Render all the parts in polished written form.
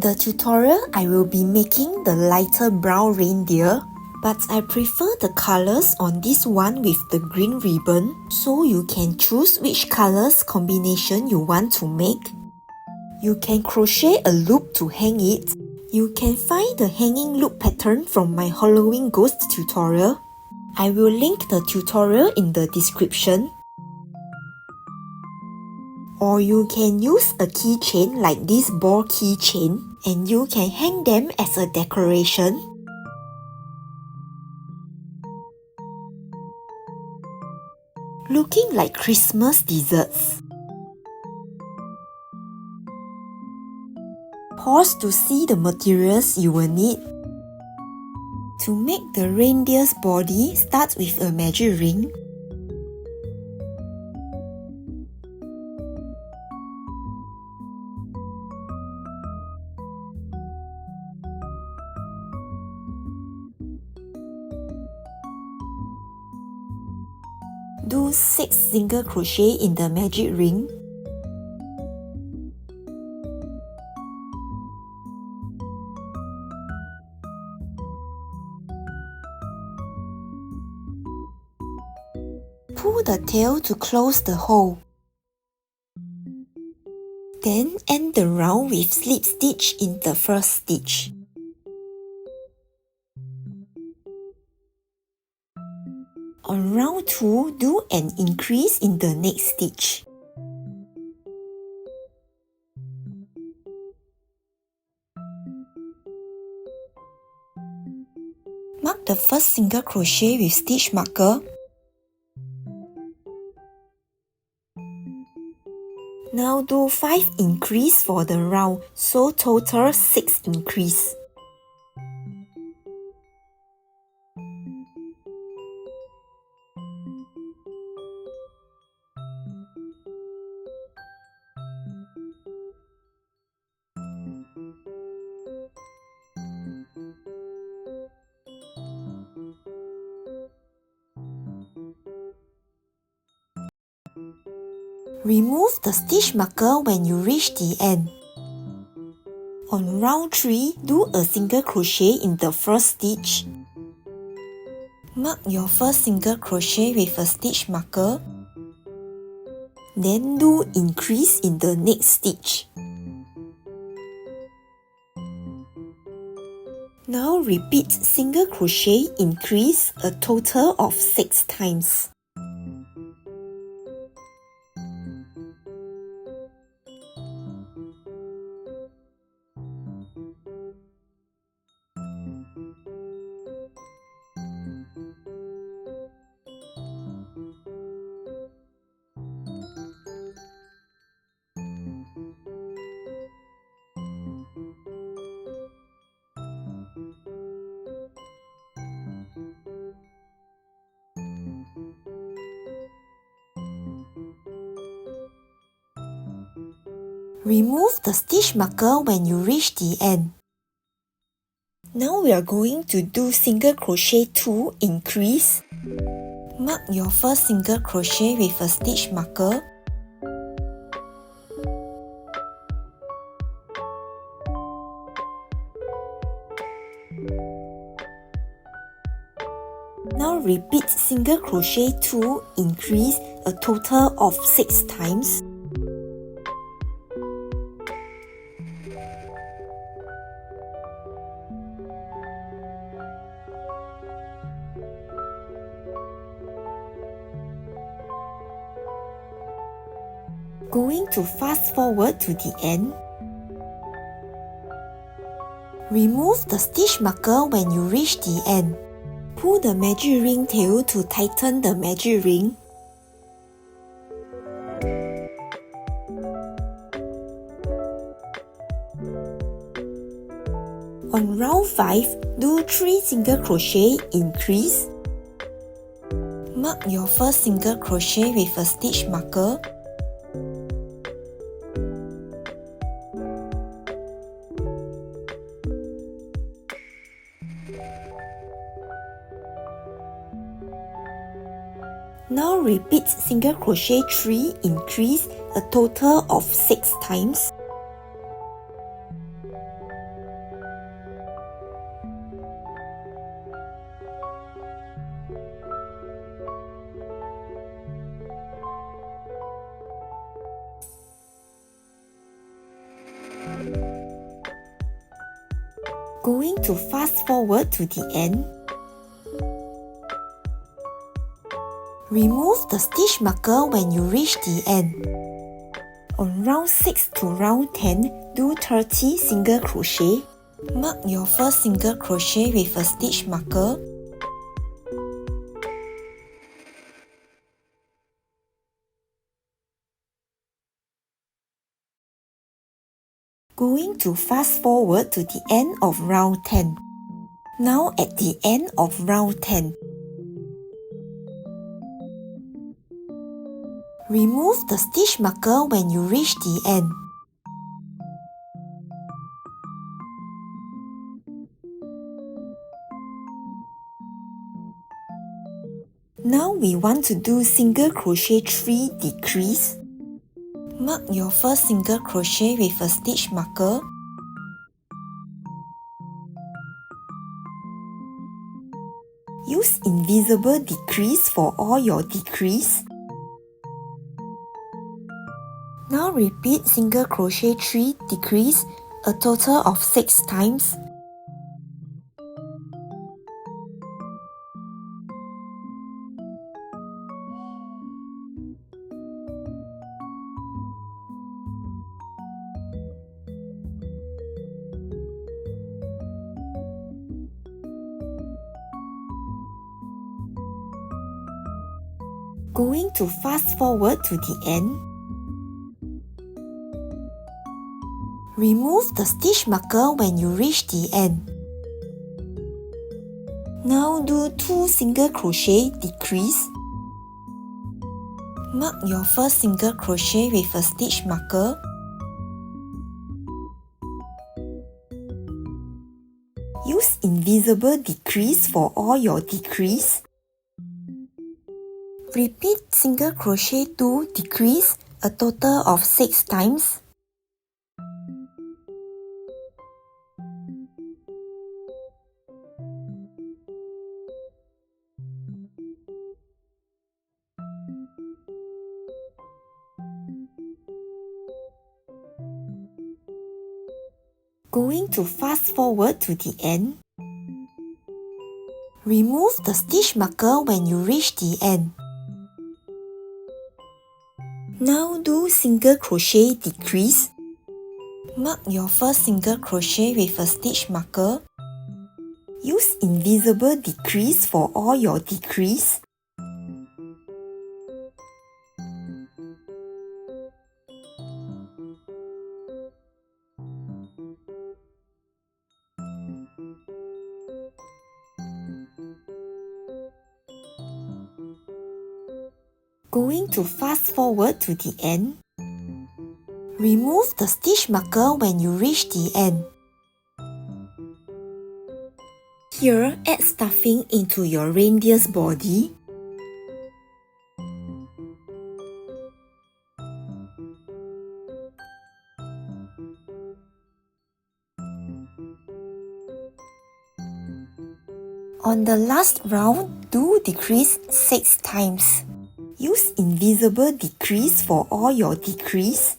the tutorial, I will be making the lighter brown reindeer, but I prefer the colors on this one with the green ribbon, so you can choose which colors combination you want to make. You can crochet a loop to hang it. You can find the hanging loop pattern from my Halloween ghost tutorial. I will link the tutorial in the description. Or you can use a keychain like this ball keychain and you can hang them as a decoration. Looking like Christmas desserts. Pause to see the materials you will need. To make the reindeer's body, start with a magic ring. Do 6 single crochet in the magic ring. Pull the tail to close the hole. Then end the round with slip stitch in the first stitch. On round 2, do an increase in the next stitch. Mark the first single crochet with stitch marker. Now do 5 increase for the round, so total 6 increase. Remove the stitch marker when you reach the end. On round 3, do a single crochet in the first stitch. Mark your first single crochet with a stitch marker. Then do increase in the next stitch. Now repeat single crochet increase a total of 6 times. Remove the stitch marker when you reach the end. Now we are going to do single crochet 2 increase. Mark your first single crochet with a stitch marker. Now repeat single crochet 2 increase a total of 6 times. Going to fast forward to the end. Remove the stitch marker when you reach the end. Pull the magic ring tail to tighten the magic ring. On round 5, do 3 single crochet increase. Mark your first single crochet with a stitch marker. Now repeat single crochet 3 increase a total of 6 times. Going to fast forward to the end. Remove the stitch marker when you reach the end. On round 6 to round 10, do 30 single crochet. Mark your first single crochet with a stitch marker. Going to fast forward to the end of round 10. Now at the end of round 10. Remove the stitch marker when you reach the end. Now we want to do single crochet 3 decrease. Mark your first single crochet with a stitch marker. Use invisible decrease for all your decrease. Now repeat single crochet 3 decrease a total of 6 times. Going to fast forward to the end. Remove the stitch marker when you reach the end. Now do 2 single crochet decrease. Mark your first single crochet with a stitch marker. Use invisible decrease for all your decrease. Repeat single crochet 2 decrease a total of 6 times. Going to fast forward to the end. Remove the stitch marker when you reach the end. Now do single crochet decrease. Mark your first single crochet with a stitch marker. Use invisible decrease for all your decrease. Going to fast forward to the end. Remove the stitch marker when you reach the end. Here, add stuffing into your reindeer's body. On the last round, do decrease 6 times. Use invisible decrease for all your decrease.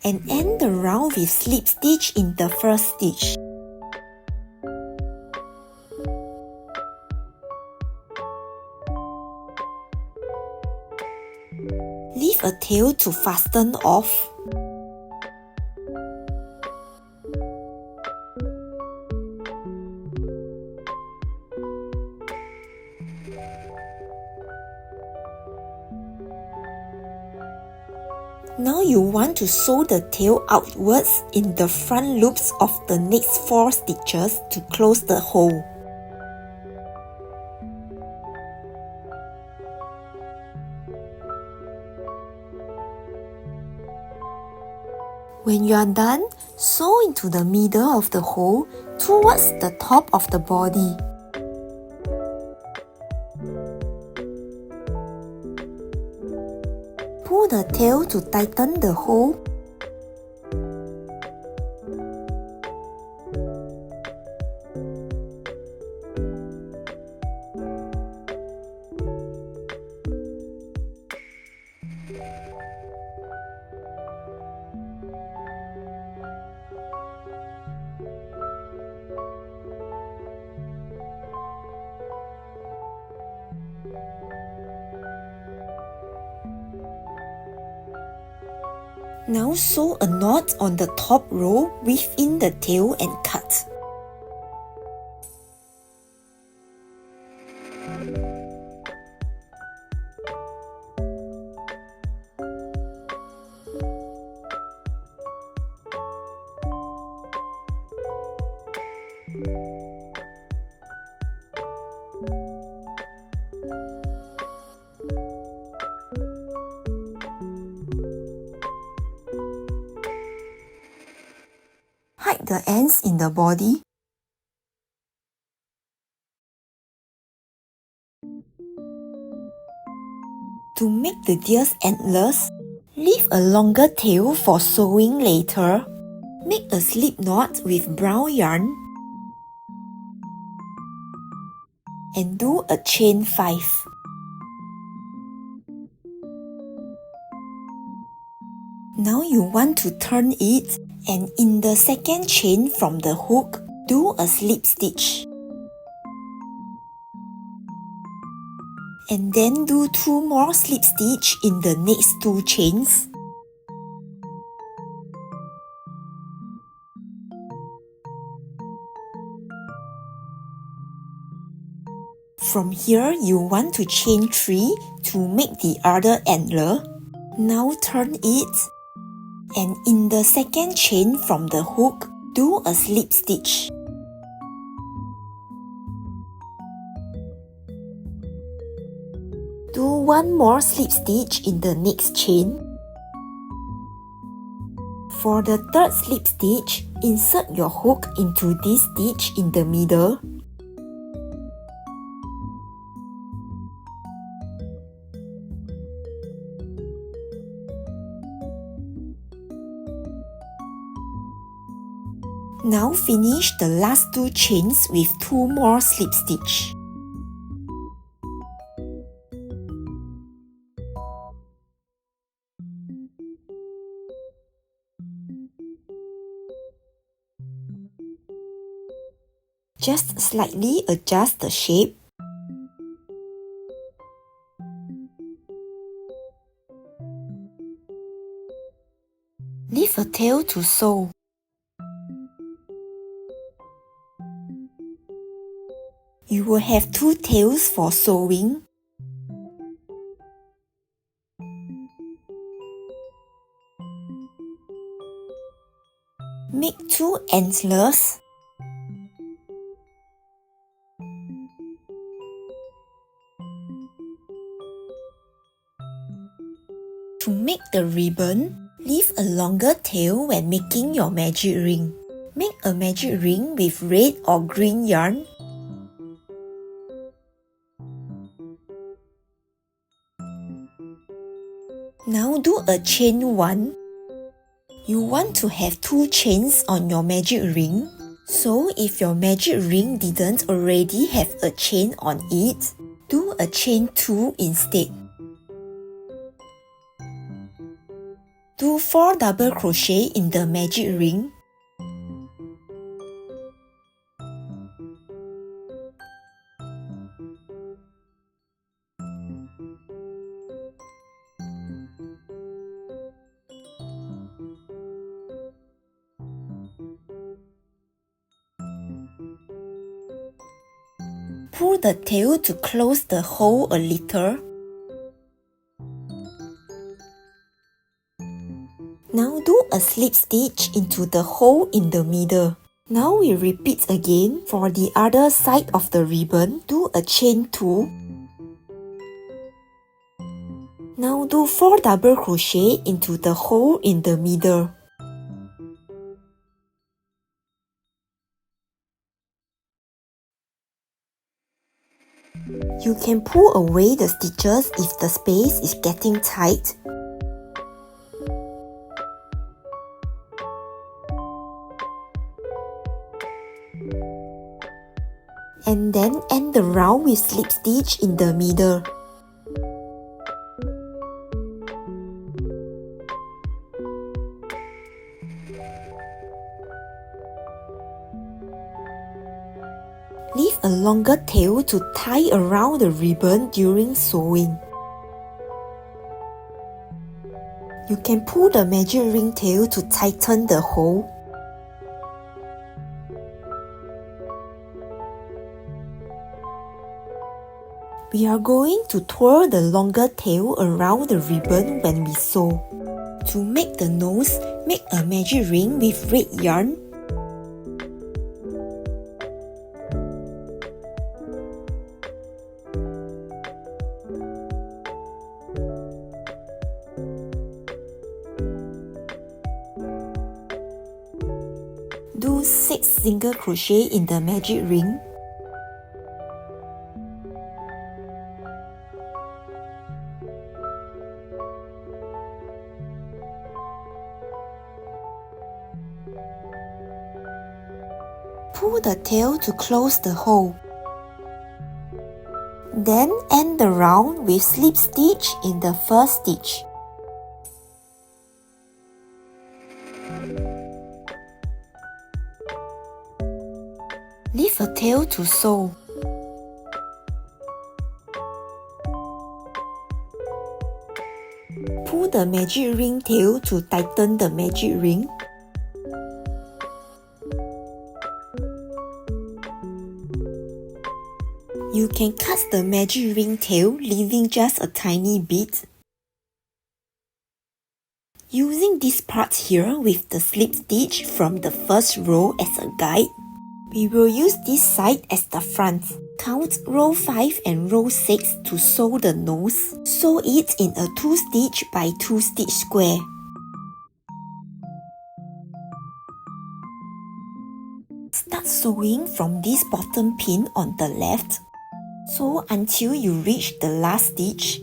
And end the round with slip stitch in the first stitch. Leave a tail to fasten off. Now you want to sew the tail outwards in the front loops of the next 4 stitches to close the hole. When you are done, sew into the middle of the hole towards the top of the body. Pull the tail to tighten the hole. Now sew a knot on the top row within the tail and cut. Hide the ends in the body. To make the deer's antlers, leave a longer tail for sewing later. Make a slip knot with brown yarn and do a chain 5. Now you want to turn it, and in the second chain from the hook, do a slip stitch. And then do 2 more slip stitch in the next 2 chains. From here, you want to chain 3 to make the other antler. Now turn it, and in the second chain from the hook, do a slip stitch. Do 1 more slip stitch in the next chain. For the third slip stitch, insert your hook into this stitch in the middle. Now finish the last 2 chains with 2 more slip stitch. Just slightly adjust the shape. Leave a tail to sew. You will have 2 tails for sewing. Make 2 antlers. To make the ribbon, leave a longer tail when making your magic ring. Make a magic ring with red or green yarn. Now do a chain 1. You want to have 2 chains on your magic ring. So if your magic ring didn't already have a chain on it, do a chain 2 instead. Do 4 double crochet in the magic ring. Pull the tail to close the hole a little. Now do a slip stitch into the hole in the middle. Now we repeat again for the other side of the ribbon. Do a chain 2. Now do 4 double crochet into the hole in the middle. You can pull away the stitches if the space is getting tight. And then end the round with slip stitch in the middle. Leave a longer tail to tie around the ribbon during sewing. You can pull the magic ring tail to tighten the hole. We are going to twirl the longer tail around the ribbon when we sew. To make the nose, make a magic ring with red yarn. Do 6 single crochet in the magic ring. Pull the tail to close the hole. Then end the round with slip stitch in the first stitch. Leave a tail to sew. Pull the magic ring tail to tighten the magic ring. You can cut the magic ring tail, leaving just a tiny bit. Using this part here with the slip stitch from the first row as a guide, we will use this side as the front. Count row 5 and row 6 to sew the nose. Sew it in a 2 stitch by 2 stitch square. Start sewing from this bottom pin on the left. Sew until you reach the last stitch.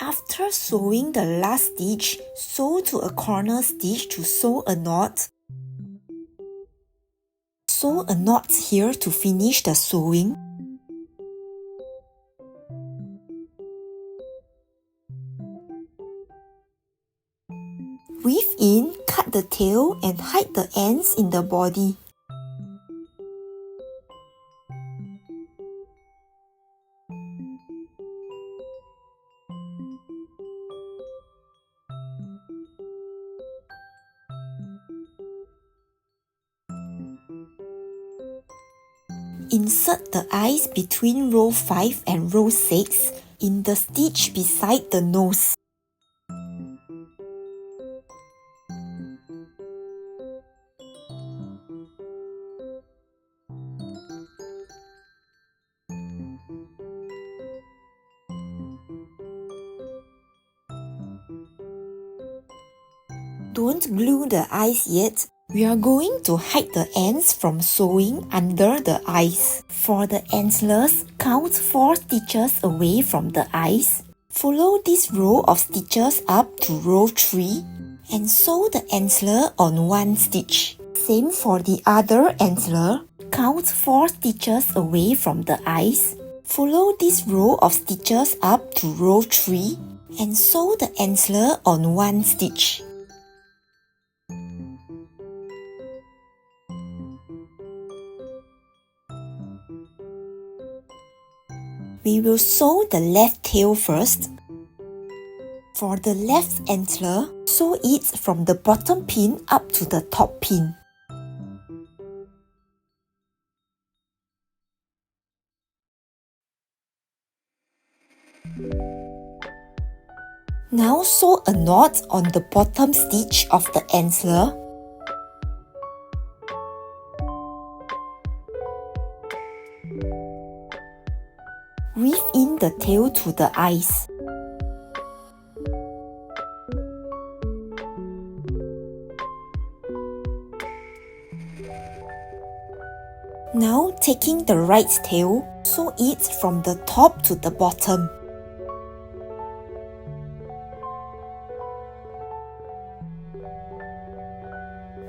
After sewing the last stitch, sew to a corner stitch to sew a knot. Sew a knot here to finish the sewing. Weave in, cut the tail and hide the ends in the body. Insert the eyes between row 5 and row 6 in the stitch beside the nose. Don't glue the eyes yet. We are going to hide the ants from sewing under the eyes. For the antlers, count 4 stitches away from the eyes. Follow this row of stitches up to row 3 and sew the antler on 1 stitch. Same for the other antler. Count 4 stitches away from the eyes. Follow this row of stitches up to row 3 and sew the antler on 1 stitch. We will sew the left tail first. For the left antler, sew it from the bottom pin up to the top pin. Now sew a knot on the bottom stitch of the antler. Weave in the tail to the eyes. Now taking the right tail, sew it from the top to the bottom.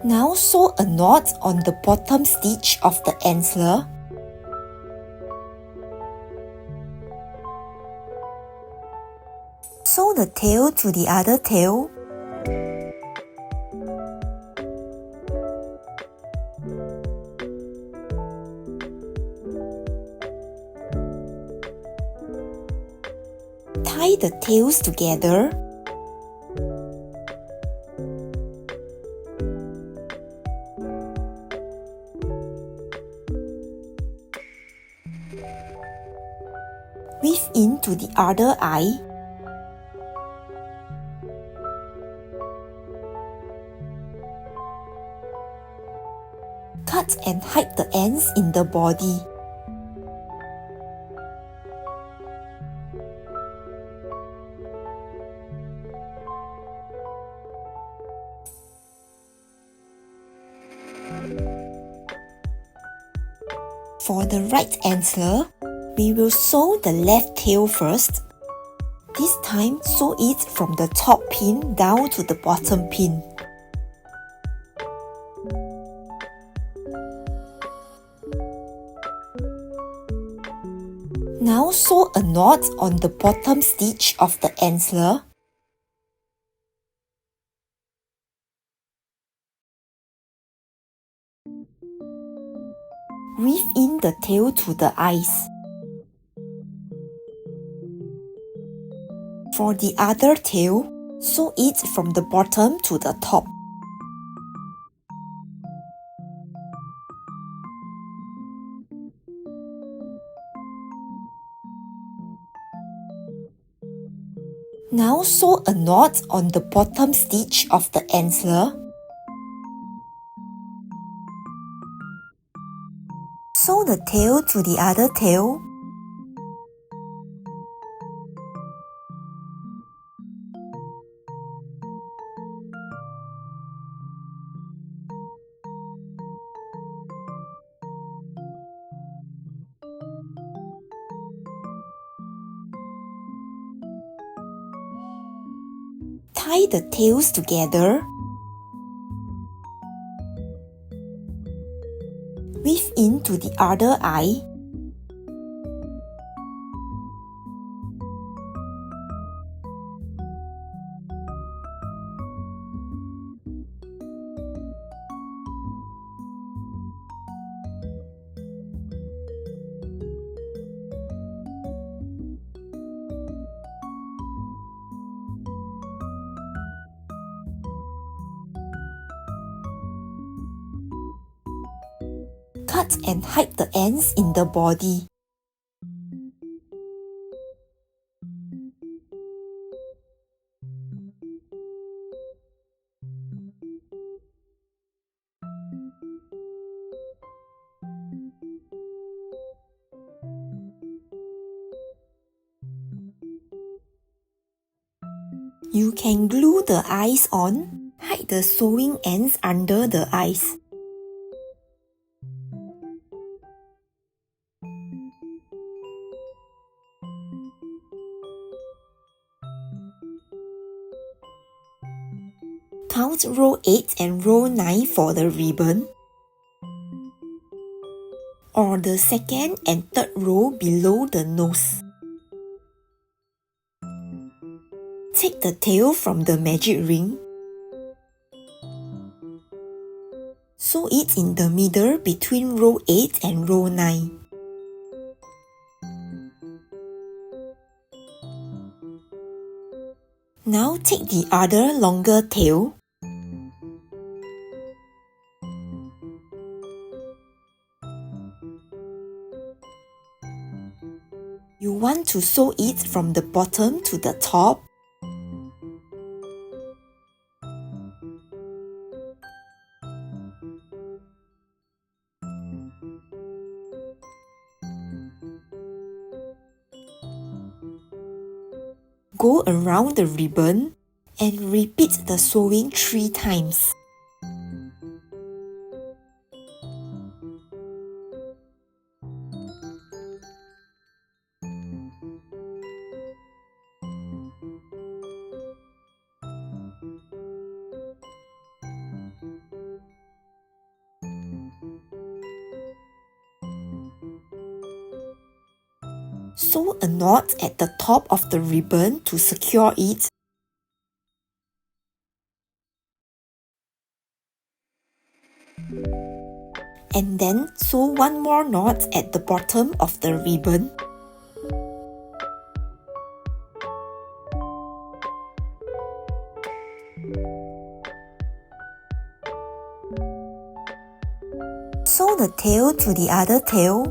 Now sew a knot on the bottom stitch of the antler. Sew the tail to the other tail. Tie the tails together. Weave into the other eye. Cut and hide the ends in the body. For the right antler, we will sew the left tail first. This time, sew it from the top pin down to the bottom pin. Now sew a knot on the bottom stitch of the antler. Weave in the tail to the eyes. For the other tail, sew it from the bottom to the top. Now sew a knot on the bottom stitch of the antler. Sew the tail to the other tail. Tie the tails together. Weave into the other eye. Cut and hide the ends in the body. You can glue the eyes on. Hide hide the sewing ends under the eyes. Count row 8 and row 9 for the ribbon, or the second and third row below the nose. Take the tail from the magic ring. Sew it in the middle between row 8 and row 9. Now take the other longer tail. You want to sew it from the bottom to the top. Go around the ribbon and repeat the sewing 3 times. Sew a knot at the top of the ribbon to secure it. And then sew one more knot at the bottom of the ribbon. Sew the tail to the other tail.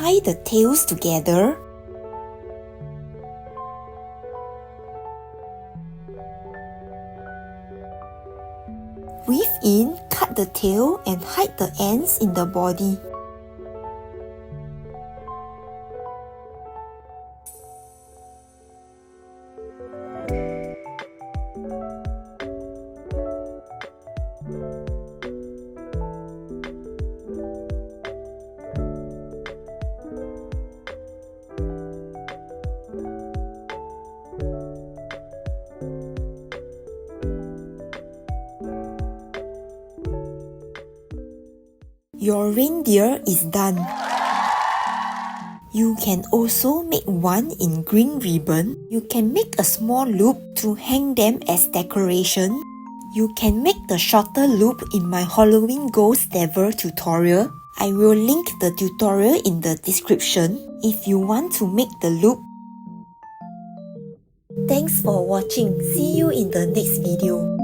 Tie the tails together. Weave in, cut the tail and hide the ends in the body. Your reindeer is done. You can also make one in green ribbon. You can make a small loop to hang them as decoration. You can make the shorter loop in my Halloween Ghost Devil tutorial. I will link the tutorial in the description if you want to make the loop. Thanks for watching. See you in the next video.